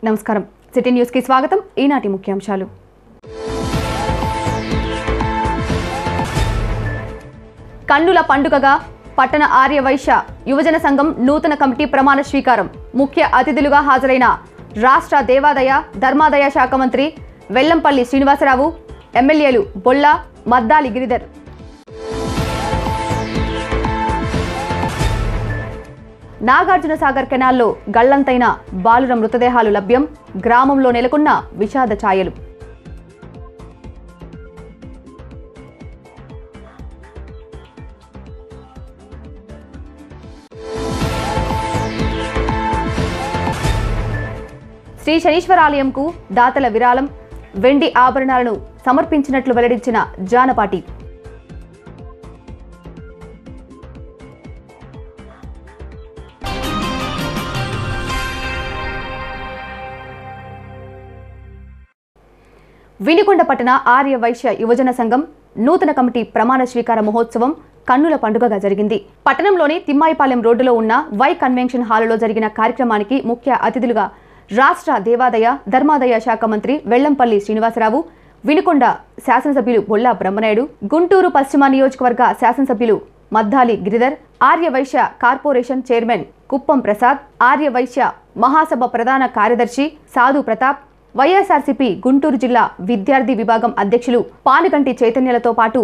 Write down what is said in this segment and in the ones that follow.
నమస్కారం city news కి స్వాగతం ఈనాటి ముఖ్యాంశాలు కన్నుల పండుగగా పట్టణ ఆర్య వైశ్య యువజన సంఘం నూతన కమిటీ ప్రమాణ స్వీకారం ముఖ్య అతిథులుగా హాజరైన రాష్ట్ర దేవాదాయ ధర్మాదాయ శాఖ మంత్రి వెల్లంపల్లి శ్రీనివాసరావు ఎమ్మెల్యేలు బొల్ల మద్దాలి గిరిధర్ నాగార్జున సాగర్ కెనాల్లో గల్లంతైన బాలుర మృతదేహాలు లభ్యం గ్రామంలో నెలకొన్న విషాద ఛాయలు శ్రీ శనీశ్వరాలయంకు దాతల విరాళం వెండి ఆభరణాలను సమర్పించినట్లు వెల్లడించిన జానపాటి వినుకొండ పట్టణ ఆర్య వైశ్య యువజన సంఘం నూతన కమిటీ ప్రమాణ స్వీకార మహోత్సవం కన్నుల పండుగగా జరిగింది. పట్టణంలోని తిమ్మాయిపాలెం రోడ్డులో ఉన్న వై కన్వెన్షన్ హాలులో జరిగిన కార్యక్రమానికి ముఖ్య అతిథులుగా రాష్ట్ర దేవాదాయ ధర్మాదాయ శాఖ మంత్రి వెల్లంపల్లి శ్రీనివాసరావు, వినుకొండ శాసనసభ్యులు బొల్ల బ్రహ్మనాయుడు, గుంటూరు పశ్చిమ నియోజకవర్గ శాసనసభ్యులు మద్దాలి గిరిధర్, ఆర్య వైశ్య కార్పొరేషన్ చైర్మన్ కుప్పం ప్రసాద్, ఆర్య వైశ్య మహాసభ ప్రధాన కార్యదర్శి సాధు ప్రతాప్, వైఎస్ఆర్సీపీ గుంటూరు జిల్లా విద్యార్థి విభాగం అధ్యక్షులు పానుగంటి చైతన్యలతో పాటు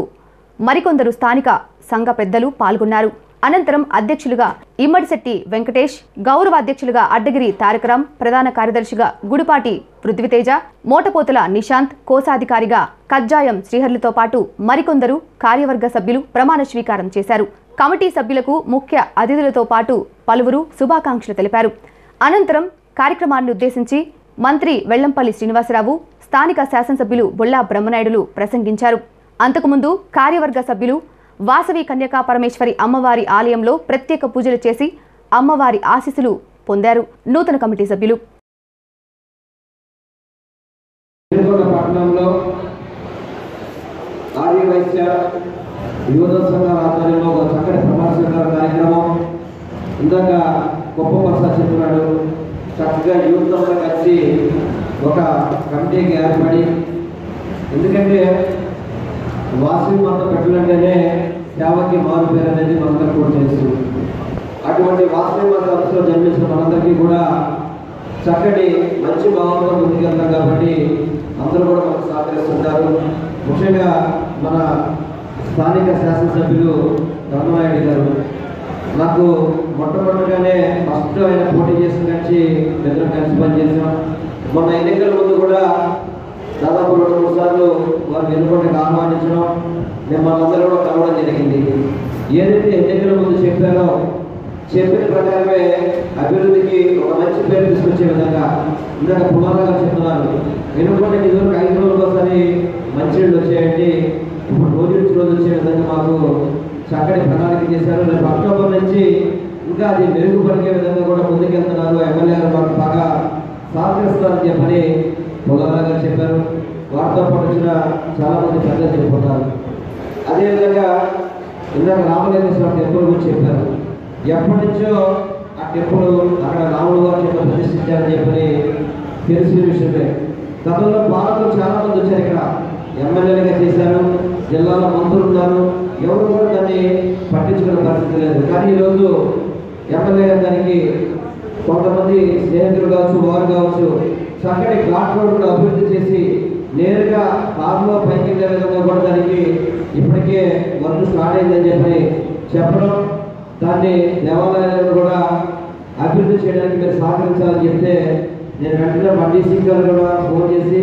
మరికొందరు స్థానిక సంఘ పెద్దలు పాల్గొన్నారు. అనంతరం అధ్యక్షులుగా ఇమ్మడిశెట్టి వెంకటేష్, గౌరవ అధ్యక్షులుగా అడ్డగిరి తారకరాం, ప్రధాన కార్యదర్శిగా గుడిపాటి పృథ్వీతేజ, మోటపోతుల నిశాంత్, కోశాధికారిగా కజ్జాయం శ్రీహర్లతో పాటు మరికొందరు కార్యవర్గ సభ్యులు ప్రమాణ స్వీకారం చేశారు. కమిటీ సభ్యులకు ముఖ్య అతిథులతో పాటు పలువురు శుభాకాంక్షలు తెలిపారు. అనంతరం కార్యక్రమాన్ని ఉద్దేశించి మంత్రి వెల్లంపల్లి శ్రీనివాసరావు, స్థానిక శాసనసభ్యులు బొల్ల బ్రహ్మనాయుడులు ప్రసంగించారు. అంతకుముందు కార్యవర్గ సభ్యులు వాసవి కన్యకా పరమేశ్వరి అమ్మవారి ఆలయంలో ప్రత్యేక పూజలు చేసి అమ్మవారి ఆశీస్సులు పొందారు. నూతన కమిటీ సభ్యులు చక్కగా యూత్తో కలిసి ఒక కమిటీకి ఏర్పడి, ఎందుకంటే వాసవి మాత పెట్టాలంటేనే సేవకి మారు పేరు అనేది మనందరికీ కూడా తెలుసు. అటువంటి వాసవి మాత వంశంలో జన్మించిన మనందరికీ కూడా చక్కటి మంచి భావంతో ముందుకెళ్తాం కాబట్టి అందరూ కూడా మనకు సహకరిస్తుంటారు. ముఖ్యంగా మన స్థానిక శాసనసభ్యులు ధర్మనాయుడు గారు నాకు మొట్టమొదటిగానే ఫస్ట్ ఆయన పోటీ చేసిన నుంచి ఇద్దరు కలిసి పనిచేసాం. మొన్న ఎన్నికల ముందు కూడా దాదాపు 2-3 సార్లు వారు ఎన్నుకోవడానికి ఆహ్వానించడం, మేము మనందరూ కూడా కలవడం జరిగింది. ఏదైతే ఎన్నికల ముందు చెప్పారో చెప్పిన ప్రకారమే అభివృద్ధికి ఒక మంచి పేరు తీసుకొచ్చే విధంగా ఇందాక పునరాగా చెప్తున్నారు. ఎన్నుకోవడానికి ఇదివరకు 5 రోజులకు ఒకసారి మంచినీళ్ళు వచ్చేయండి, ఇప్పుడు రోజు వచ్చే విధంగా మాకు చక్కటి ప్రణాళిక చేశారు. రేపు అక్టోబర్ నుంచి ఇంకా అది మెరుగుపరిగే విధంగా కూడా ముందుకెళ్తున్నారు. ఎమ్మెల్యే గారు మాకు బాగా సహకరిస్తారని చెప్పని పొలారా గారు చెప్పారు. వారితో పాటు వచ్చిన చాలామంది పెద్దలు చెప్పుకుంటారు. అదేవిధంగా ఇందాక రామలింగేశ్వర టెంపుల్ గురించి చెప్పారు. ఎప్పటి నుంచో ఆ టెంపుల్ అక్కడ రాముడు గారు చెప్పి ప్రతిష్ఠించారని చెప్పని తెలిసిన విషయమే. గతంలో పాలకులు చాలామంది వచ్చారు, ఇక్కడ ఎమ్మెల్యేలుగా చేశారు, జిల్లాలో మంత్రులు ఉన్నారు, ఎవరు కూడా దాన్ని పట్టించుకునే పరిస్థితి లేదు. కానీ ఈరోజు ఎమ్మెల్యే గారు దానికి కొంతమంది స్నేహితులు కావచ్చు, వారు కావచ్చు, చక్కటి ఘాట్ రోడ్ కూడా అభివృద్ధి చేసి నేరుగా కారులో పైకి వెళ్ళే విధంగా కూడా దానికి ఇప్పటికే వర్క్ స్టార్ట్ అయిందని చెప్పి చెప్పడం, దాన్ని దేవాలయాలను కూడా అభివృద్ధి చేయడానికి మీరు సహకరించాలని చెప్తే నేను వెంటనే మా డీసీ గారు కూడా ఫోన్ చేసి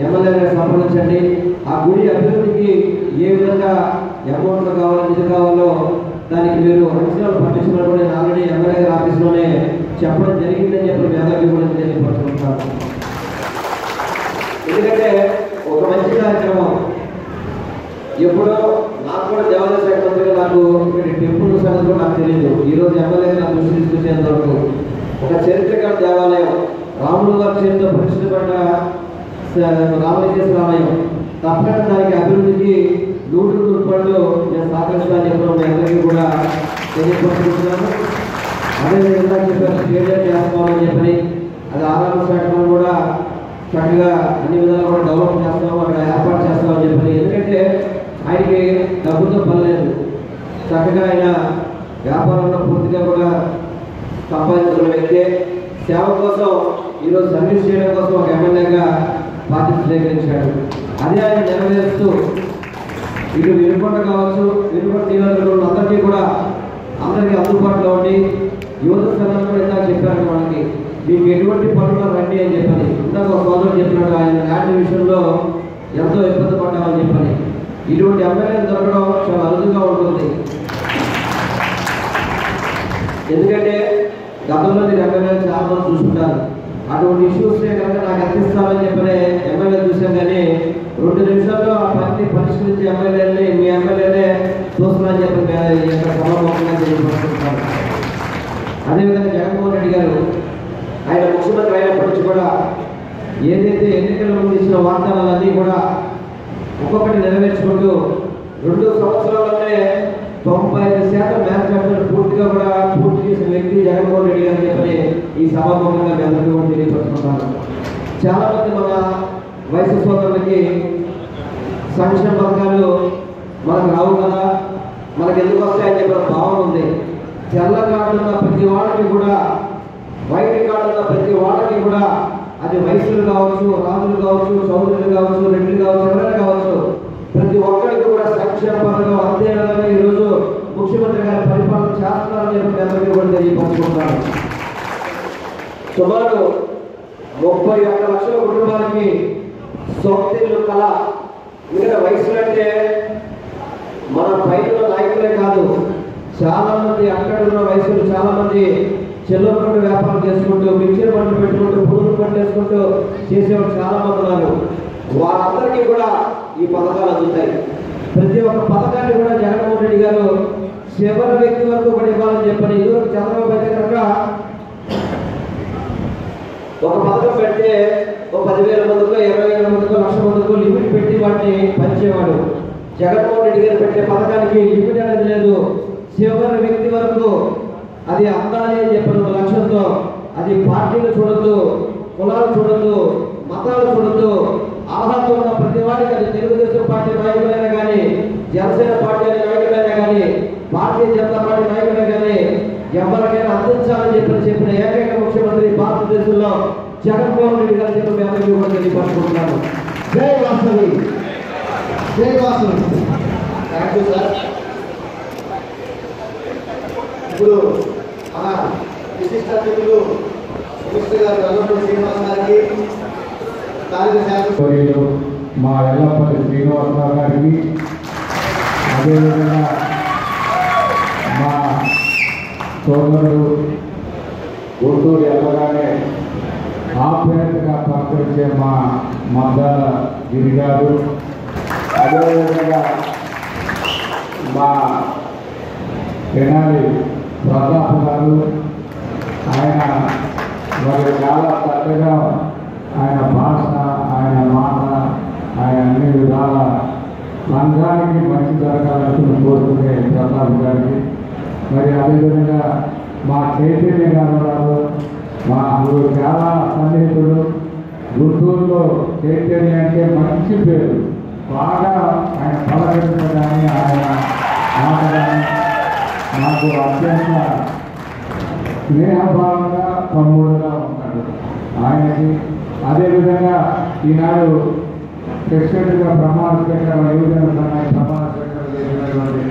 ఎమ్మెల్యే గారు సంప్రదించండి, ఆ గుడి అభివృద్ధికి ఏ విధంగా అమౌంట్లు కావాలో నిధి కావాలో దానికి మీరు అంచనాలు పట్టించుకున్న కూడా నేను ఆల్రెడీ ఎమ్మెల్యే గారి ఆఫీస్లోనే చెప్పడం జరిగిందని చెప్పి మీ అందరికీ కూడా తెలియపరుచుకుంటాను. ఎందుకంటే ఒక మంచి కార్యక్రమం ఎప్పుడో నాకు కూడా దేవాలయ శాఖ మంత్రిగా నాకు ఇక్కడ టెంపుల్ సంగతి కూడా నాకు తెలియదు. ఈరోజు ఎమ్మెల్యే గారు దృష్టి తీసుకొచ్చేంత వరకు ఒక చరిత్రకార దేవాలయం, రాముడు గారి చేతితో ప్రతిష్ఠపడ్డ రామలింగేశ్వర ఆలయం, తప్పకుండా దానికి అభివృద్ధికి 100% నేను సహకరిస్తానని చెప్పడం మీ అందరికీ కూడా తెలియపరుచుకుంటున్నాను. అదేవిధంగా చెప్పారు స్టేడియం చేస్తామని చెప్పని అది ఆరోగ్య శాఖను కూడా చక్కగా అన్ని విధాలు కూడా డెవలప్ చేస్తాము, అక్కడ ఏర్పాటు చేస్తామని చెప్పి. ఎందుకంటే ఆయనకి డబ్బుతో పని లేదు, చక్కగా ఆయన వ్యాపారంలో పూర్తిగా కూడా సంపాదించుకున్న వ్యక్తి. సేవ కోసం ఈరోజు సర్వీస్ చేయడం కోసం ఒక ఎమ్మెల్యేగా బాధ్యత స్వీకరించాడు. అదే ఆయన నెరవేరుస్తూ ఇటు వినుకొండ కావచ్చు, వినుకొండ నియోజకవర్గంలో అందరికీ కూడా అందరికీ అందుబాటులో ఉండి యువత స్థానాలు కూడా ఇందాక చెప్పారు వాళ్ళకి మీకు ఎటువంటి పనులు రండి అని చెప్పని. ఇందాక ఒక సోదరుడు చెప్పినట్టు ఆయన ల్యాండ్ విషయంలో ఎంతో ఇబ్బంది పడ్డామని చెప్పని. ఇటువంటి ఎమ్మెల్యేలు దొరకడం చాలా అరుదుగా ఉంటుంది. ఎందుకంటే గతంలో మీరు ఎమ్మెల్యేలు చాలా మంది చూసుకుంటారు. అటువంటి ఇష్యూస్నే కనుక నాకు అందిస్తామని చెప్పనే ఎమ్మెల్యే చూసాం, కానీ 2 నిమిషాల్లో ఆ పనిని పరిష్కరించే ఎమ్మెల్యేని మీ ఎమ్మెల్యేనే చూస్తున్నారని చెప్పి ఈ యొక్క సభాముఖంగా తెలియపరుచుకుంటున్నాను. అదేవిధంగా జగన్మోహన్ రెడ్డి గారు ఆయన ముఖ్యమంత్రి అయినప్పటి నుంచి కూడా ఏదైతే ఎన్నికల ముందు ఇచ్చిన వాగ్దానాలన్నీ కూడా ఒక్కొక్కటి నెరవేర్చుకుంటూ 2 సంవత్సరాల్లోనే 95% మ్యానుఫ్యాక్చర్ పూర్తిగా కూడా పూర్తి చేసిన వ్యక్తి జగన్మోహన్ రెడ్డి గారు చెప్పని ఈ సభాముఖంగా మీ అందరికీ కూడా తెలియపరుచుకుంటాను. చాలా మంది మన వయసు సోదరులకి సంక్షేమ పథకాలు మనకు రావు కదా, మనకు ఎందుకు వస్తాయని చెప్పిన భావన ఉంది. తెల్ల కార్డు ఉన్న ప్రతి వాళ్ళకి కూడా, వైట్ కార్డు ఉన్న ప్రతి వాళ్ళకి కూడా, అది వయసులు కావచ్చు, రాజులు కావచ్చు, చౌదరులు కావచ్చు, రెడ్లు కావచ్చు, ఎవరైనా కావచ్చు, ప్రతి ఒక్కరికి కూడా సంక్షేమ పథకం అందే విధంగా ఈరోజు ముఖ్యమంత్రి గారి పరిపాలన చేస్తున్నారని చెప్పి అందరికీ కూడా తెలియపరుచుకుంటున్నాను. సుమారు 31 లక్షల కుటుంబాలకి సొంతిల్లు కళ. ఇక్కడ వయసులు అంటే మన పైన నాయకులే కాదు, చాలా మంది అక్కడ ఉన్న వయసులు చాలా మంది చెల్లెల పండు వ్యాపారం చేసుకుంటూ, మిక్చర్ పండ్లు పెట్టుకుంటూ, పురుగులు పండు వేసుకుంటూ చేసేవాళ్ళు చాలా మంది ఉన్నారు. వారందరికీ కూడా ఈ పథకాలు అందుతాయి. ప్రతి ఒక్క పథకాన్ని కూడా జగన్మోహన్ రెడ్డి గారు చివరి వ్యక్తి వరకు కూడా ఇవ్వాలని చెప్పని. ఇదివరకు చంద్రబాబు అయితే కనుక ఒక పథకం పెడితే ఒక 10,000 మందికో, 20,000 మందికో, 1,00,000 మందికో లిమిట్ పెట్టి వాటిని పంచేవాడు. జగన్మోహన్ రెడ్డి గారు పెట్టే పథకానికి లిమిట్ అనేది లేదు, చివరి వ్యక్తి వరకు అది అందాలి అని చెప్పిన లక్ష్యంతో. అది పార్టీలు చూడొద్దు, కులాలు చూడొద్దు, మతాలు చూడొద్దు, అర్హత ఉన్న ప్రతి వాడికి, అది తెలుగుదేశం పార్టీ నాయకులైనా కానీ, జనసేన పార్టీ నాయకులైనా కానీ, భారతీయ జనతా పార్టీ నాయకులైనా కానీ ఎవరికైనా అందించాలని చెప్పిన ఏకైక ముఖ్యమంత్రి భారతదేశంలో జగన్మోహన్ రెడ్డి గారు చెప్పి అందరికీ కూడా తెలియపరుచుకుంటున్నాను. జై వాసవి, జై వాసవి. Thank you sir. ఇప్పుడు మన విశిష్ట అతిథులు మినిస్టర్ గారు వెల్లపల్లి శ్రీనివాస్ గారికి, మా ఎల్లపల్లి శ్రీనివాసరావు గారికి, అదేవిధంగా మా సోదరుడు గుంటూరు ఎల్లగానే ఆప్యాయతగా పలకరించే మా మద్దాల గిరి గారు, అదేవిధంగా మా తెనాలి ప్రతాప్ గారు, ఆయన మరి చాలా చక్కగా ఆయన భాష, ఆయన మాట, ఆయన అన్ని విధాల సంఘానికి మంచి జరగాలని కోరుకునే ప్రతాప్ గారికి, మరి అదేవిధంగా మా చైతన్య గారు, మా చాలా సన్నిహితుడు. గుంటూరులో చైతన్య అంటే మంచి పేరు, బాగా ఆయన పలకరించడం కానీ, ఆయన మాట కానీ నాకు అత్యంత స్నేహభావంగా తమ్ముడుగా ఉంటాడు ఆయనకి. అదేవిధంగా ఈనాడు ప్రెసిడెంట్గా ప్రమాణ స్వీకారం, యువజన సంఘానికి ప్రమాణ స్వీకారం చేసినటువంటి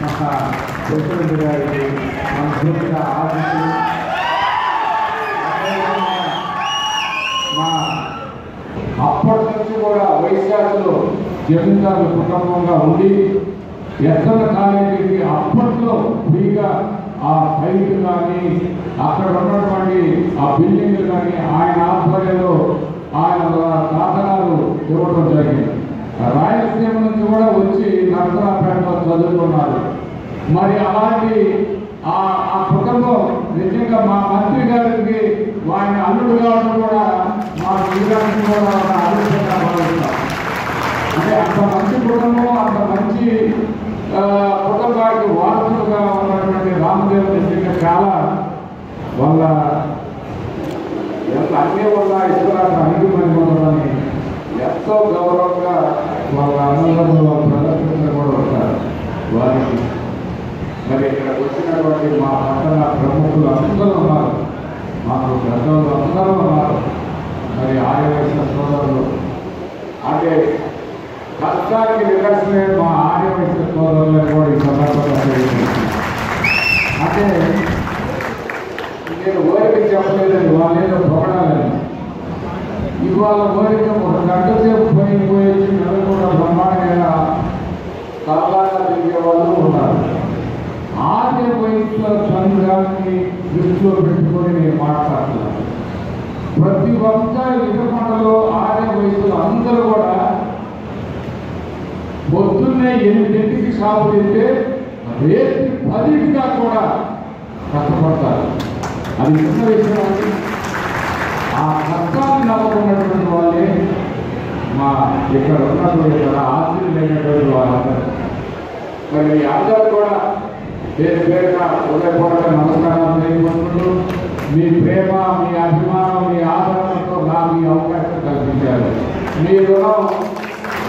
మా ప్రెసిడెంట్ గారికి మనస్ఫూర్తిగా ఆశిస్తూ, మా అప్పటి నుంచి కూడా వైశాఖలో జమీందారు కుటుంబంగా ఉండి ఎస్ఎన్ కాలేజీకి అప్పట్లో ఫ్రీగా ఆ సైట్ కానీ, అక్కడ ఉన్నటువంటి ఆ బిల్డింగ్లు కానీ ఆయన ఆధ్వర్యంలో ఆయన సాధనాలు ఇవ్వడం జరిగింది. రాయలసీమ నుంచి కూడా వచ్చి నరసరాపేటలో చదువుకున్నారు. మరి అలాంటి ఆ కుటుంబం నిజంగా మా మంత్రి గారికి ఆయన అల్లుడు కావడం కూడా మా జీవితానికి కూడా అదృష్టంగా భావిస్తాం. అంటే అంత మంచి కుటుంబం, అంత మంచి కుటుంబానికి వారసులుగా ఉన్నటువంటి రామదేవ్ నిజంగా చాలా వాళ్ళ ఎంత వసతులు అన్నీ ఉన్నా ఇస్తున్నారు అన్ని మంది ఉండదని ఎంతో గౌరవంగా వాళ్ళ అన్నదమ్ములు వాళ్ళు ప్రదర్శించడం కూడా ఉంటారు వారికి. మరి ఇక్కడికి వచ్చినటువంటి మా పట్టణ ప్రముఖులు అందరూ ఉన్నారు, మాకు పెద్దలు అందరూ ఉన్నారు. మరి ఆర్యవైశ్య సోదరులు అంటే కష్టానికి నిదర్శనమే మా ఆర్యవైశ్య సోదరులను కూడా ఈ సందర్భంగా అంటే నేను ఓరికి చెప్పలేదని వాళ్ళు ఏదో పొగడాలని. ఇవాళ ఓరికి ఒక గంట సేపు పోయి నెల కూడా బ్రహ్మాండంగా తలలాగా తిరిగే వాళ్ళు ఉన్నారు. ఆర్య వయసుల సంఘాన్ని దృష్టిలో పెట్టుకొని నేను మాట్లాడుతున్నాను. ప్రతి ఒక్క వినమండలో ఆర్య వయసులు అందరూ కూడా పొద్దున్నే 8 షాపు తింటే రేపు 10 కూడా కష్టపడతారు. అది చిన్న విషయం అండి. ఆ కష్టాన్ని నమ్ముకున్నటువంటి వాళ్ళే మా ఇక్కడ ఉన్నటువంటి ఆస్తి లేనటువంటి వాళ్ళందరూ. మరి మీ అందరూ కూడా పేరు పేరున హృదయపూర్వక నమస్కారాలు తెలియజేసుకుంటూ మీ ప్రేమ, మీ అభిమానం, మీ ఆదరణతో నాకు ఈ అవకాశం కల్పించారు. మీ రుణం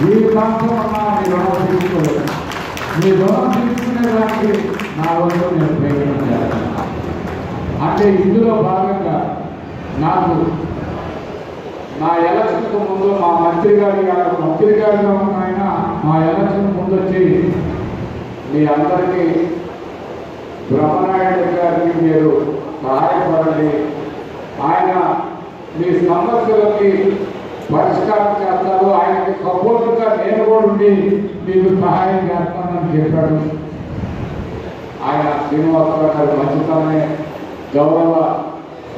ఈ ప్రాంతం అన్నా మీ రుణం తీసుకోలేదు. మీ రుణం తీసుకునేదానికి నా రోజు నేను ప్రయత్నం చేస్తాను. అంటే ఇందులో భాగంగా నాకు నా ఎలక్షన్కు ముందు మా మంత్రి గారిగా ఆయన మా ఎలక్షన్ ముందు వచ్చి మీ అందరికీ బ్రహ్మనాయుడు గారికి మీరు సహాయపడండి, ఆయన మీ సమస్యలకి పరిష్కారం చేస్తారు, ఆయనకి సపోర్ట్గా నేను కూడా ఉండి మీకు సహాయం చేస్తానని చెప్పాడు. ఆయన శ్రీనివాసరావు గారు మంచితనమే. గౌరవ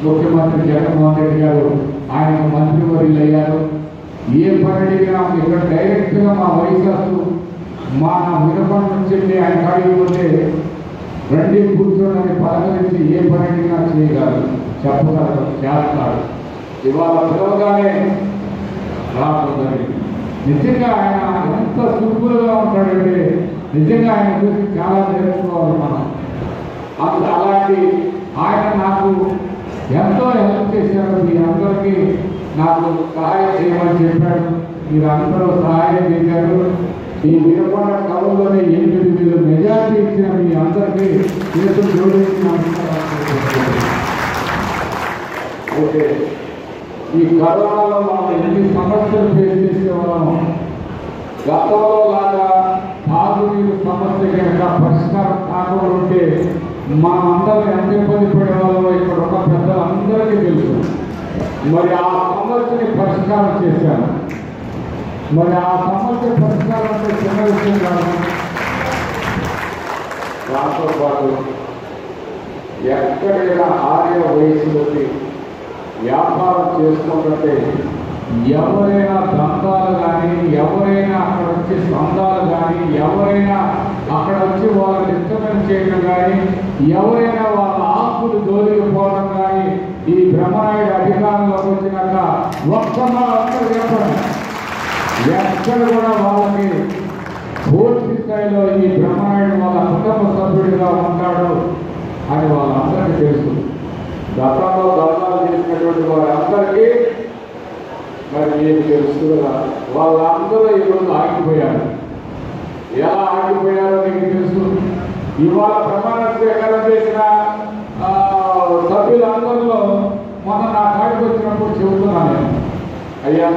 ముఖ్యమంత్రి జగన్మోహన్ రెడ్డి గారు ఆయనకు మంత్రివర్యులు అయ్యారు. ఏ పని అడిగినా ఇక్కడ డైరెక్ట్గా మా వైశాఖు మా వినపం నుంచి ఆయన కాడిపోతే రండి కూర్చోని పలకరించి ఏ పని అడిగినా చేయగలరు, చెప్పగలరు, చేస్తాడు. ఇవాళ పిలవగానే రాబోతుంది. నిజంగా ఆయన ఎంత సింపుల్గా ఉంటాడంటే నిజంగా ఆయన గురించి చాలా నేర్చుకోవాలి మనం. అలాంటి ఆయన నాకు ఎంతో హెల్ప్ చేశారు. మీ అందరికీ నాకు సహాయం చేయమని చెప్పాడు. మీరు అందరూ సహాయం చేశారు. ఈ వినపడ కవుల్లోనే 8,000 మెజార్టీ ఇచ్చిన మీ అందరికీ చేతులు జోడించి ఓకే. ఈ కరోనాలో మనం ఎన్ని సమస్యలు ఫేస్ చేసేవాళ్ళము. గతంలో లాగా తాగునీరు సమస్య కనుక పరిష్కారం కాకుండా ఉంటే మనమందరం ఎంత ఇబ్బంది పడేవాళ్ళో ఇక్కడ ఉన్న పెద్దలందరికీ తెలుసు. మరి ఆ సమస్యని పరిష్కారం చేశాను. మరి ఆ సమస్య పరిష్కారం అంటే చిన్న విషయం కాదు. దాంతో పాటు ఎక్కడైనా ఆర్య వయసులకి వ్యాపారం చేసుకుంటుంటే ఎవరైనా దంతాలు కానీ, ఎవరైనా అక్కడ వచ్చి సందాలు కానీ, ఎవరైనా అక్కడ వచ్చి వాళ్ళ డిస్టర్బెన్స్ చేయడం కానీ, ఎవరైనా వాళ్ళ ఆస్తులు జోలికి పోవడం కానీ, ఈ బ్రహ్మనాయుడు అధికారంలోకి వచ్చినాక ఒక్కసారి చెప్పండి, ఎక్కడ కూడా వాళ్ళకి పూర్తి స్థాయిలో ఈ బ్రహ్మనాయుడు వాళ్ళ కుటుంబ సభ్యుడిగా ఉంటాడు అని వాళ్ళందరికీ తెలుసు. గతంలో దంతాలు చేసినటువంటి వారందరికీ మరి మీకు తెలుసు కదా, వాళ్ళందరూ ఈరోజు ఆగిపోయారు. ఎలా ఆగిపోయారో మీకు తెలుసు. ఇవాళ ప్రమాణ స్వీకారం చేసిన సభ్యులందరిలో మొన్న నా కాడికి వచ్చినప్పుడు చెబుతున్నాను నేను, అయ్యా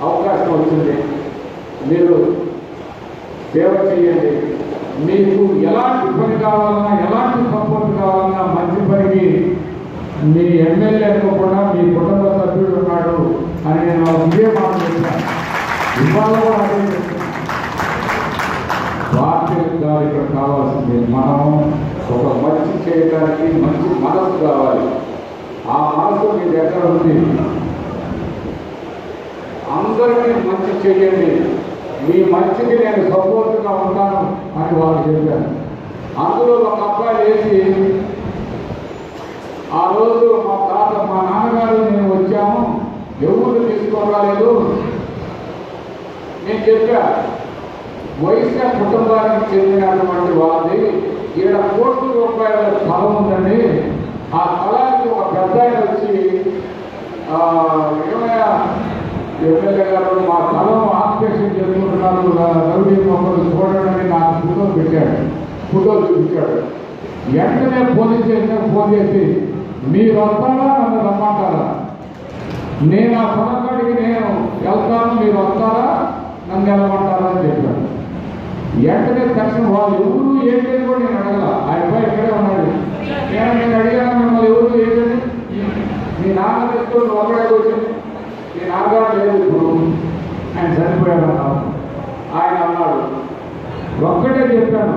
అవకాశం వచ్చింది, మీరు సేవ చేయండి, మీకు ఎలాంటి పని కావాలన్నా, ఎలాంటి సపోర్ట్ కావాలన్నా మంచి పనికి మీ ఎమ్మెల్యే అనుకోకుండా మీ కుటుంబ సభ్యుడు ఉన్నాడు అని నేను ఇదే మాట చెప్పాను. ఇవాళ కూడా అదే చెప్తాను. పార్టీలకు కాదు ఇక్కడ కావాల్సింది, మనం ఒక మంచి చేయడానికి మంచి మనసు కావాలి. ఆ మనసు మీ దగ్గర ఉంది. అందరికీ మంచి చేయండి, మీ మంచికి నేను సపోర్ట్గా ఉంటాను అని వాళ్ళు చెప్పాను. అందులో ఒక అబ్బాయి వేసి ఆ రోజు మా నాన్నగారు నేను వచ్చాము, ఎవరు తీసుకోరాలేదు. నేను చెప్పా, వైశ్య కుటుంబానికి చెందినటువంటి వాళ్ళది 7 కోట్ల రూపాయల స్థలం ఉందండి. ఆ స్థలానికి ఒక పెద్ద ఆయన వచ్చి ఏమైనా ఎమ్మెల్యే గారు మా స్థలం ఆపరేషన్ చేసుకుంటున్నారు రౌడీ మొక్కలు చూడండి నాకు ఫోటో పెట్టాడు, ఫోటో చూపించాడు. వెంటనే పోలీస్ స్టేషన్కి ఫోన్ చేసి మీరు వస్తారా నన్ను రమ్మంటారా, నేను ఆ పొలకాడికి నేను వెళ్తాను, మీరు వస్తారా నన్ను వెళ్ళమంటారా అని చెప్పాడు. వెంటనే తక్షణం వాళ్ళు ఎవరు ఏంటని కూడా నేను అడగల, ఆయన పోయి ఇక్కడే ఉన్నాడు. నేను అడిగాను మిమ్మల్ని ఎవరు ఏంటని, మీ నాన్న తెచ్చుకొని ఒకడే వచ్చింది, మీ నాన్నగారు లేదు ఇప్పుడు ఆయన చనిపోయాడు అన్నాడు. ఆయన అన్నాడు ఒక్కటే చెప్పాను,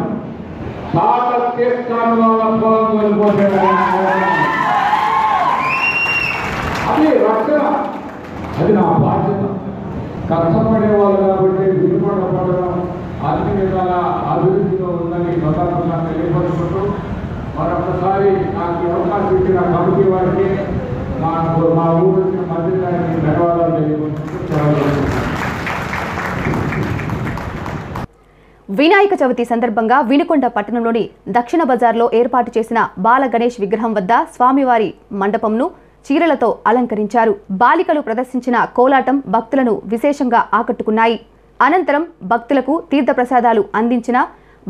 తాత తీర్థాను వాళ్ళ పొలం వెళ్ళిపోతాడు. అది రక్షణ, అది నా బాధ్యత. కష్టపడేవాళ్ళు కాబట్టి విడిపడడం అన్ని విధాల అభివృద్ధిలో ఉందని ప్రధానంగా తెలియపరుచుకుంటూ మరొకసారి నాకు అవకాశం ఇచ్చిన కమిటీ వారికి మా ఊరు వచ్చిన మంత్రి గారికి ధన్యవాదాలు తెలియపరుచుకుంటూ వినాయక చవితి సందర్భంగా వినుకొండ పట్టణంలోని దక్షిణ బజార్లో ఏర్పాటు చేసిన బాల గణేష్ విగ్రహం వద్ద స్వామివారి మండపంను చీరలతో అలంకరించారు. బాలికలు ప్రదర్శించిన కోలాటం భక్తులను విశేషంగా ఆకట్టుకున్నాయి. అనంతరం భక్తులకు తీర్థప్రసాదాలు అందించిన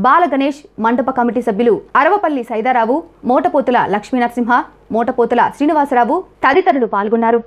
బాల గణేష్ మండప కమిటీ సభ్యులు అరవపల్లి సైదారావు, మోటపోతుల లక్ష్మీనరసింహ, మోటపోతుల శ్రీనివాసరావు తదితరులు పాల్గొన్నారు.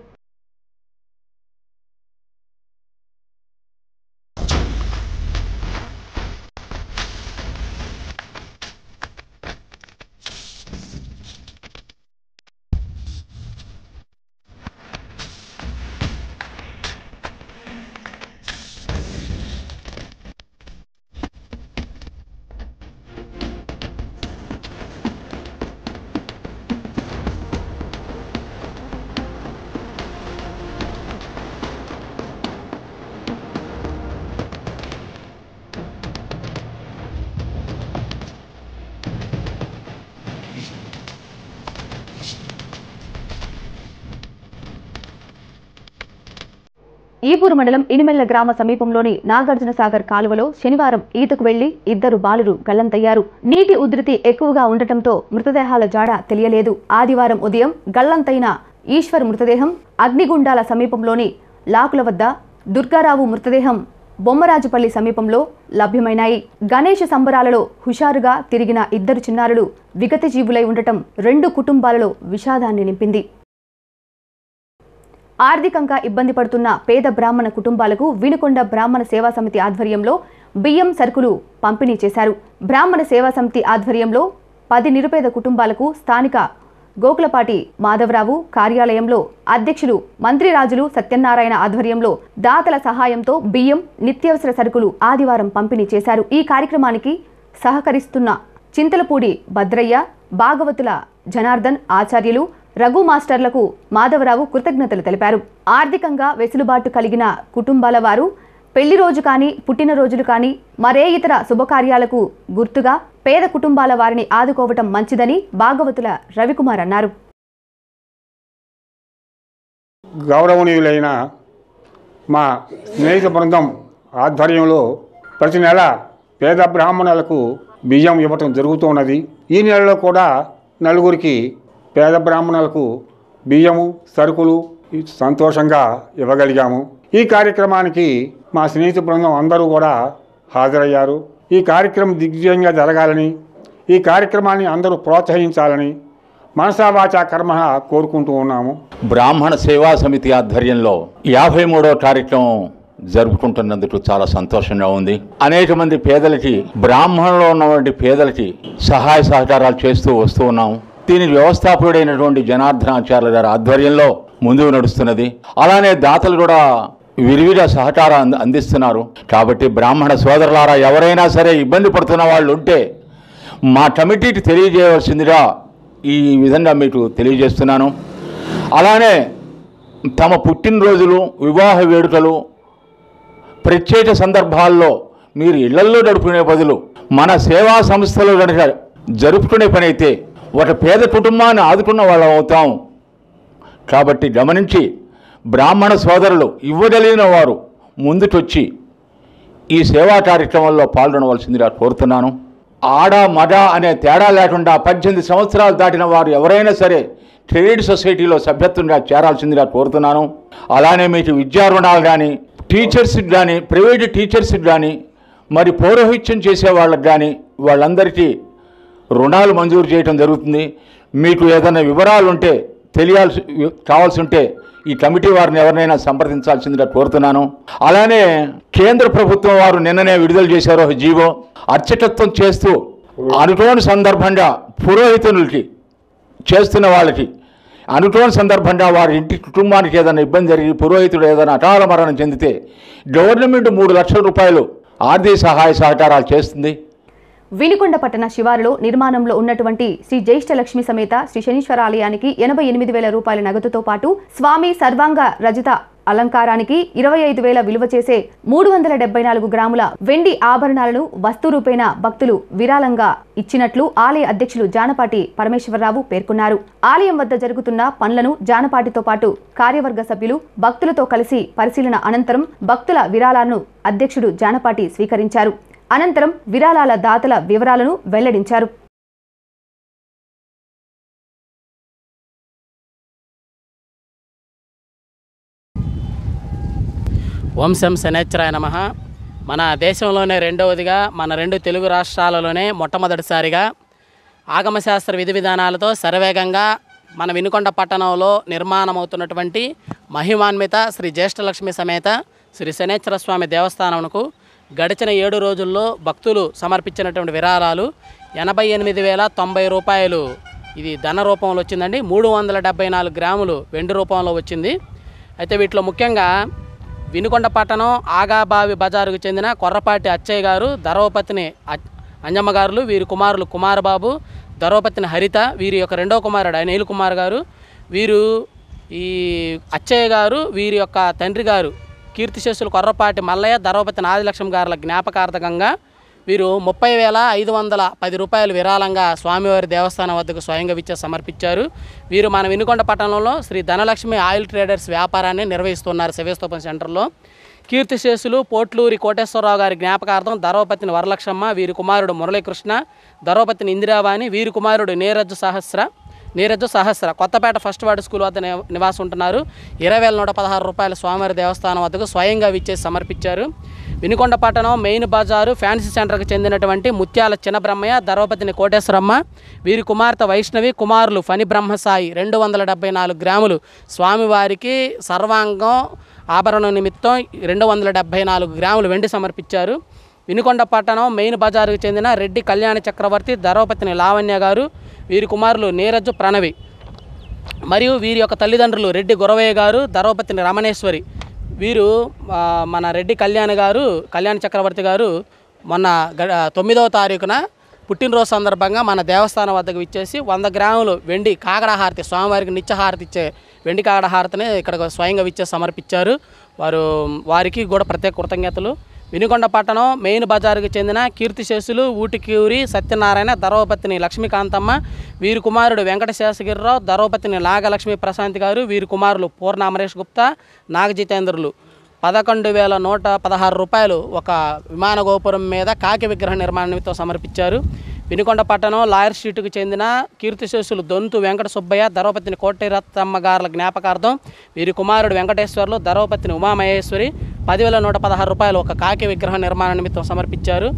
ఈపూరు మండలం ఇనిమెల్ల గ్రామ సమీపంలోని నాగార్జున సాగర్ కాలువలో శనివారం ఈతకు వెళ్లి ఇద్దరు బాలురు గల్లంతయ్యారు. నీటి ఉధృతి ఎక్కువగా ఉండటంతో మృతదేహాల జాడ తెలియలేదు. ఆదివారం ఉదయం గల్లంతైన ఈశ్వర్ మృతదేహం అగ్నిగుండాల సమీపంలోని లాకుల వద్ద, దుర్గారావు మృతదేహం బొమ్మరాజుపల్లి సమీపంలో లభ్యమైనాయి. గణేష్ సంబరాలలో హుషారుగా తిరిగిన ఇద్దరు చిన్నారులు విగత జీవులై ఉండటం రెండు కుటుంబాలలో విషాదాన్ని నింపింది. ఆర్థికంగా ఇబ్బంది పడుతున్న పేద బ్రాహ్మణ కుటుంబాలకు వినుకొండ బ్రాహ్మణ సేవా సమితి ఆధ్వర్యంలో బియ్యం సరుకులు పంపిణీ చేశారు. బ్రాహ్మణ సేవా సమితి ఆధ్వర్యంలో 10 నిరుపేద కుటుంబాలకు స్థానిక గోకులపాటి మాధవరావు కార్యాలయంలో అధ్యక్షులు మంత్రిరాజులు సత్యనారాయణ ఆధ్వర్యంలో దాతల సహాయంతో బియ్యం, నిత్యావసర సరుకులు ఆదివారం పంపిణీ చేశారు. ఈ కార్యక్రమానికి సహకరిస్తున్న చింతలపూడి భద్రయ్య, భాగవతుల జనార్దన్ ఆచార్యులు, రఘు మాస్టర్లకు మాధవరావు కృతజ్ఞతలు తెలిపారు. ఆర్థికంగా వెసులుబాటు కలిగిన కుటుంబాల వారు పెళ్లి రోజు కానీ, పుట్టినరోజులు కానీ, మరే ఇతర శుభకార్యాలకు గుర్తుగా పేద కుటుంబాల వారిని ఆదుకోవటం మంచిదని భాగవతుల రవికుమార్ అన్నారు. గౌరవనీయులైన మా స్నేహిత బృందం ఆధ్వర్యంలో ప్రతి నెల పేద బ్రాహ్మణులకు బియ్యం ఇవ్వటం జరుగుతున్నది. ఈ నెలలో కూడా నలుగురికి పేద బ్రాహ్మణులకు బియ్యము, సరుకులు సంతోషంగా ఇవ్వగలిగాము. ఈ కార్యక్రమానికి మా స్నేహిత బృందం అందరూ కూడా హాజరయ్యారు. ఈ కార్యక్రమం దిగ్విజయంగా జరగాలని, ఈ కార్యక్రమాన్ని అందరూ ప్రోత్సహించాలని మనసా వాచా కర్మః కోరుకుంటూ ఉన్నాము. బ్రాహ్మణ సేవా సమితి ఆధ్వర్యంలో 53వ కార్యక్రమం జరుపుకుంటున్నందుకు చాలా సంతోషంగా ఉంది. అనేక మంది పేదలకి, బ్రాహ్మణులో ఉన్నటువంటి పేదలకి సహాయ సహకారాలు చేస్తూ వస్తూ ఉన్నాము. దీనికి వ్యవస్థాపకుడైనటువంటి జనార్దనాచార్యుల గారి ఆధ్వర్యంలో ముందుకు నడుస్తున్నది. అలానే దాతలు కూడా విరివిగా సహకారం అందిస్తున్నారు. కాబట్టి బ్రాహ్మణ సోదరులారా, ఎవరైనా సరే ఇబ్బంది పడుతున్న వాళ్ళు ఉంటే మా కమిటీకి తెలియజేయవలసిందిగా ఈ విధంగా మీకు తెలియజేస్తున్నాను. అలానే తమ పుట్టినరోజులు, వివాహ వేడుకలు, ప్రత్యేక సందర్భాల్లో మీరు ఇళ్లల్లో గడుపుకునే బదులు మన సేవా సంస్థలు కనుక జరుపుకునే పని అయితే ఒక పేద కుటుంబాన్ని ఆదుకున్న వాళ్ళం అవుతాం. కాబట్టి గమనించి బ్రాహ్మణ సోదరులు ఇవ్వగలిగిన వారు ముందుకొచ్చి ఈ సేవా కార్యక్రమంలో పాల్గొనవలసిందిగా కోరుతున్నాను. ఆడ మగ అనే తేడా లేకుండా 18 సంవత్సరాలు దాటిన వారు ఎవరైనా సరే ట్రేడ్ సొసైటీలో సభ్యత్వంగా చేరాల్సిందిగా కోరుతున్నాను. అలానే మీకు విద్యా రుణాలు కానీ, టీచర్స్కి కానీ, ప్రైవేట్ టీచర్స్కి కానీ, మరి పౌరోహిత్యం చేసే వాళ్ళకి కానీ వాళ్ళందరికీ రుణాలు మంజూరు చేయడం జరుగుతుంది. మీకు ఏదైనా వివరాలు ఉంటే కావాల్సి ఉంటే ఈ కమిటీ వారిని ఎవరినైనా సంప్రదించాల్సిందిగా కోరుతున్నాను. అలానే కేంద్ర ప్రభుత్వం వారు నిన్ననే విడుదల చేశారు ఒక జీవో. అర్చకత్వం చేస్తూ అనుకోని సందర్భంగా పురోహితులకి చేస్తున్న వాళ్ళకి అనుకోని సందర్భంగా వారి ఇంటి కుటుంబానికి ఏదైనా ఇబ్బంది జరిగి పురోహితుడు ఏదైనా అకాల మరణం చెందితే గవర్నమెంట్ 3 లక్షల రూపాయలు ఆర్థిక సహాయ సహకారాలు చేస్తుంది. వినుకొండ పట్టణ శివారులో నిర్మాణంలో ఉన్నటువంటి శ్రీ జ్యేష్ఠలక్ష్మి సమేత శ్రీ శనీశ్వర ఆలయానికి 88,000 రూపాయల నగదుతో పాటు స్వామి సర్వాంగ రజిత అలంకారానికి 25,000 విలువ చేసే 374 గ్రాముల వెండి ఆభరణాలను వస్తు రూపేణ భక్తులు విరాళంగా ఇచ్చినట్లు ఆలయ అధ్యక్షులు జానపాటి పరమేశ్వరరావు పేర్కొన్నారు. ఆలయం వద్ద జరుగుతున్న పనులను జానపాటితో పాటు కార్యవర్గ సభ్యులు భక్తులతో కలిసి పరిశీలన అనంతరం భక్తుల విరాళాలను అధ్యక్షుడు జానపాటి స్వీకరించారు. అనంతరం విరాళాల దాతల వివరాలను వెల్లడించారు. ఓం శం శనేశ్వరాయ నమః. మన దేశంలోనే రెండవదిగా మన 2 తెలుగు రాష్ట్రాలలోనే మొట్టమొదటిసారిగా ఆగమశాస్త్ర విధి విధానాలతో శరవేగంగా మన వినుకొండ పట్టణంలో నిర్మాణమవుతున్నటువంటి మహిమాన్విత శ్రీ జ్యేష్ఠలక్ష్మి సమేత శ్రీ శనేశ్వర స్వామి దేవస్థానంకు గడిచిన 7 రోజుల్లో భక్తులు సమర్పించినటువంటి విరాళాలు 88,090 రూపాయలు. ఇది ధన రూపంలో వచ్చిందండి. 374 గ్రాములు వెండి రూపంలో వచ్చింది. అయితే వీటిలో ముఖ్యంగా వినుకొండ పట్టణం ఆగాబావి బజారుకు చెందిన కొర్రపాటి అచ్చయ్య గారు, ధర్వపత్ని అంజమ్మ గారులు, వీరి కుమారులు కుమారబాబు, ధర్వపత్ని హరిత, వీరి యొక్క రెండవ కుమారుడు అనిల్ కుమార్ గారు, వీరు ఈ అచ్చయ్య గారు వీరి యొక్క తండ్రి గారు కీర్తిశేషులు కొర్రపాటి మల్లయ్య, ధర్వపత్ని ఆదిలక్ష్మి గారుల జ్ఞాపకార్థకంగా వీరు 30,510 రూపాయలు విరాళంగా స్వామివారి దేవస్థానం వద్దకు స్వయంగా విచ్చ సమర్పించారు. వీరు మన వినుకొండ పట్టణంలో శ్రీ ధనలక్ష్మి ఆయిల్ ట్రేడర్స్ వ్యాపారాన్ని నిర్వహిస్తున్నారు శివస్తూపం సెంటర్లో. కీర్తిశేషులు పోట్లూరి కోటేశ్వరరావు గారి జ్ఞాపకార్థం ధర్వపత్ని వరలక్ష్మ, వీరి కుమారుడు మురళీకృష్ణ, ధర్వపత్ని ఇందిరావాణి, వీరి కుమారుడు నీరజ్జు సహస్ర కొత్తపేట ఫస్ట్ వార్డు స్కూల్ వద్ద నివాసం ఉంటున్నారు. 20,116 రూపాయలు స్వామివారి దేవస్థానం వద్దకు స్వయంగా విచ్చేసి సమర్పించారు. వినుకొండ పట్టణం మెయిన్ బజారు ఫ్యాన్సీ సెంటర్కి చెందినటువంటి ముత్యాల చిన్నబ్రహ్మయ్య, ధర్వపత్ని కోటేశ్వరమ్మ, వీరి కుమార్తె వైష్ణవి, కుమారులు ఫణి బ్రహ్మసాయి 274 గ్రాములు స్వామివారికి సర్వాంగం ఆభరణం నిమిత్తం 274 గ్రాములు వెండి సమర్పించారు. వినుకొండ పట్టణం మెయిన్ బజారుకు చెందిన రెడ్డి కళ్యాణ చక్రవర్తి, ధర్వపత్ని లావణ్య గారు, వీరి కుమారులు నీరజ్జు ప్రణవి మరియు వీరి యొక్క తల్లిదండ్రులు రెడ్డి గురవయ్య గారు, ధర్వపత్ని రమణేశ్వరి, వీరు మన రెడ్డి కళ్యాణ చక్రవర్తి గారు మొన్న 9వ తారీఖున పుట్టినరోజు సందర్భంగా మన దేవస్థానం వద్దకు ఇచ్చేసి 100 గ్రాములు వెండి కాగడహారతి, స్వామివారికి నిత్యహారతి ఇచ్చే వెండి కాగడహారతిని ఇక్కడ స్వయంగా ఇచ్చేసి సమర్పించారు. వారికి కూడా ప్రత్యేక కృతజ్ఞతలు. వినుకొండ పట్టణం మెయిన్ బజారుకు చెందిన కీర్తిశేషులు ఊటిక్యూరి సత్యనారాయణ, ధర్వపత్ని లక్ష్మీకాంతమ్మ, వీరి కుమారుడు వెంకటశేషగిరిరావు, ధర్వపత్ని నాగలక్ష్మి ప్రశాంతి గారు, వీరి కుమారులు పూర్ణ అమరేష్ గుప్తా, నాగజితేంద్రులు 11,116 రూపాయలు ఒక విమాన గోపురం మీద కాకి విగ్రహ నిర్మాణ నిమిత్తం సమర్పించారు. వినుకొండ పట్టణం లాయర్ స్ట్రీట్కు చెందిన కీర్తిశేషులు దొంతు వెంకట సుబ్బయ్య, ధర్వపత్ని కోటిరత్తమ్మ గారుల జ్ఞాపకార్థం, వీరి కుమారుడు వెంకటేశ్వర్లు, ధర్వపత్ని ఉమామహేశ్వరి 10,116 రూపాయలు ఒక కాకి విగ్రహ నిర్మాణ నిమిత్తం సమర్పించారు.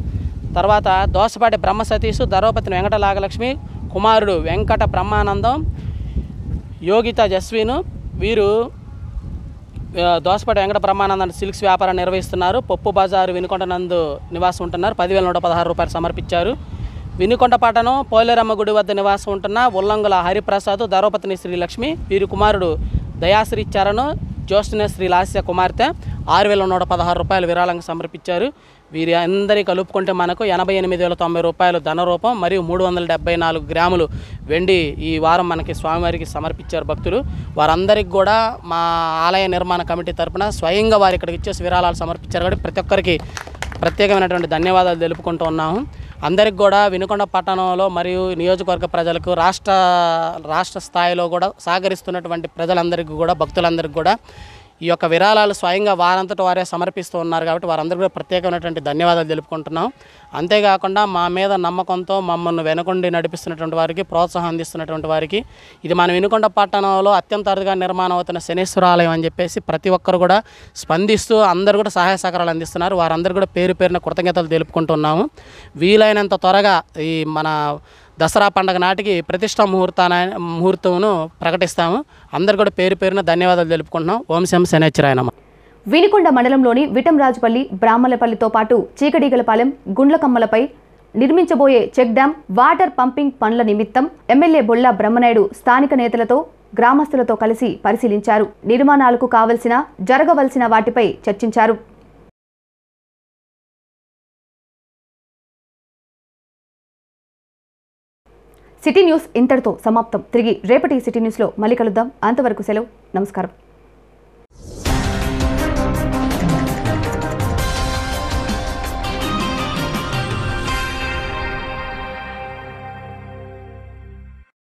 తర్వాత దోసపాటి బ్రహ్మ సతీష్, ధర్వపత్ని వెంకట నాగలక్ష్మి, కుమారుడు వెంకట బ్రహ్మానందం, యోగిత జస్విను, వీరు దోసపాటి వెంకట బ్రహ్మానందం సిల్క్స్ వ్యాపారం నిర్వహిస్తున్నారు. పప్పు బజారు వినుకొండ నందు నివాసం ఉంటున్నారు. 10,116 రూపాయలు సమర్పించారు. వినుకొండ పట్టణం పోలేరమ్మ గుడి వద్ద నివాసం ఉంటున్న ఉల్లంగుల హరిప్రసాద్, ధర్వపత్ని శ్రీలక్ష్మి, వీరి కుమారుడు దయాశ్రీ చరణ్, జ్యోత్స్న శ్రీ లాస్య కుమార్తె 6,116 రూపాయలు విరాళంగా సమర్పించారు. వీరి అందరి కలుపుకుంటే మనకు 88,090 రూపాయలు ధన రూపం మరియు 374 గ్రాములు వెండి ఈ వారం మనకి స్వామివారికి సమర్పించారు భక్తులు. వారందరికీ కూడా మా ఆలయ నిర్మాణ కమిటీ తరపున స్వయంగా వారు ఇక్కడికి ఇచ్చేసి విరాళాలు సమర్పించారు. కాబట్టి ప్రతి ఒక్కరికి ప్రత్యేకమైనటువంటి ధన్యవాదాలు తెలుపుకుంటూ ఉన్నాము. అందరికి కూడా వినుకొండ పట్టణంలో మరియు నియోజకవర్గ ప్రజలకు రాష్ట్ర స్థాయిలో కూడా సహకరిస్తున్నటువంటి ప్రజలందరికీ కూడా భక్తులందరికీ కూడా ఈ యొక్క విరాళాలు స్వయంగా వారంతట వారే సమర్పిస్తూ ఉన్నారు కాబట్టి వారందరూ కూడా ప్రత్యేకమైనటువంటి ధన్యవాదాలు తెలుపుకుంటున్నాం. అంతేకాకుండా మా మీద నమ్మకంతో మమ్మల్ని వెనుకొండి నడిపిస్తున్నటువంటి వారికి, ప్రోత్సాహం అందిస్తున్నటువంటి వారికి, ఇది మన వినుకొండ పట్టణంలో అత్యంత అరుదుగా నిర్మాణం అవుతున్న శనేశ్వర ఆలయం అని చెప్పేసి ప్రతి ఒక్కరు కూడా స్పందిస్తూ అందరూ కూడా సహాయ సహకారాలు అందిస్తున్నారు. వారందరూ కూడా పేరు పేరున కృతజ్ఞతలు తెలుపుకుంటున్నాము. వీలైనంత త్వరగా ఈ మన దసరా పండుగ నాటికి ప్రతిష్టా ముహూర్తమును ప్రకటిస్తాము. అందరు కూడా పేరు పేరున ధన్యవాదాలు తెలుపుకుంటున్నాం. ఓం శం శనేశ్వరాయ నమః. వినుకొండ మండలంలోని విటంరాజుపల్లి, బ్రాహ్మణపల్లితో పాటు చీకడీగలపాలెం, గుండ్లకమ్మలపై నిర్మించబోయే చెక్ డ్యాం వాటర్ పంపింగ్ పనుల నిమిత్తం ఎమ్మెల్యే బొల్లా బ్రహ్మనాయుడు స్థానిక నేతలతో, గ్రామస్తులతో కలిసి పరిశీలించారు. నిర్మాణాలకు కావలసిన, జరగవలసిన వాటిపై చర్చించారు. సిటీ న్యూస్ ఇంతటితో సమాప్తం. తిరిగి రేపటి సిటీ న్యూస్లో మళ్ళీ కలుద్దాం. అంతవరకు సెలవు. నమస్కారం.